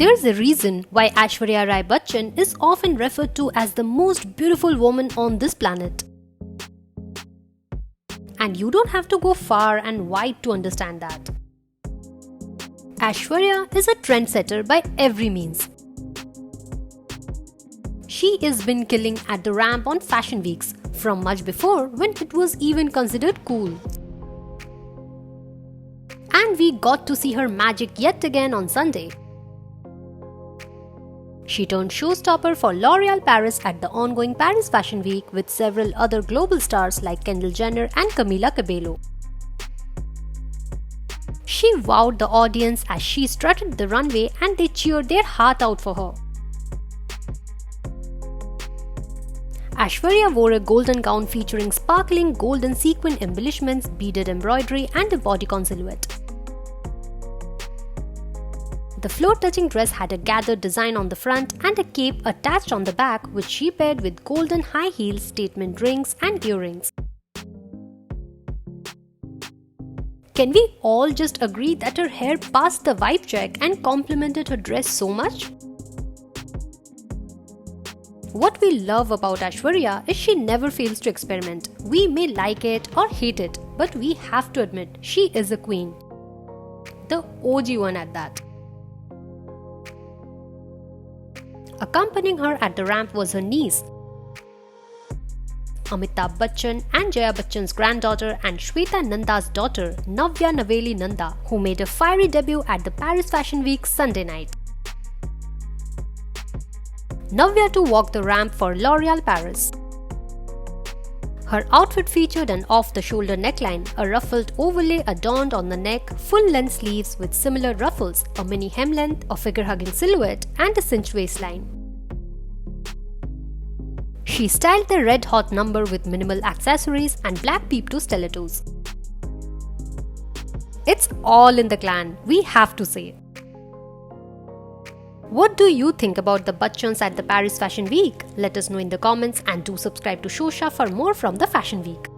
There's a reason why Aishwarya Rai Bachchan is often referred to as the most beautiful woman on this planet. And you don't have to go far and wide to understand that. Aishwarya is a trendsetter by every means. She has been killing at the ramp on fashion weeks from much before when it was even considered cool. And we got to see her magic yet again on Sunday. She turned showstopper for L'Oréal Paris at the ongoing Paris Fashion Week with several other global stars like Kendall Jenner and Camila Cabello. She wowed the audience as she strutted the runway and they cheered their heart out for her. Aishwarya wore a golden gown featuring sparkling golden sequin embellishments, beaded embroidery and a bodycon silhouette. The floor-touching dress had a gathered design on the front and a cape attached on the back, which she paired with golden high heels, statement rings and earrings. Can we all just agree that her hair passed the vibe check and complemented her dress so much? What we love about Aishwarya is she never fails to experiment. We may like it or hate it, but we have to admit she is a queen. The OG one at that. Accompanying her at the ramp was her niece, Amitabh Bachchan and Jaya Bachchan's granddaughter and Shweta Nanda's daughter, Navya Naveli Nanda, who made a fiery debut at the Paris Fashion Week Sunday night. Navya too walked the ramp for L'Oréal Paris. Her outfit featured an off-the-shoulder neckline, a ruffled overlay adorned on the neck, full-length sleeves with similar ruffles, a mini hem length, a figure-hugging silhouette, and a cinched waistline. She styled the red-hot number with minimal accessories and black peep-toe stilettos. It's all in the clan, we have to say. What do you think about the Bachchans at the Paris Fashion Week? Let us know in the comments and do subscribe to Shosha for more from the Fashion Week.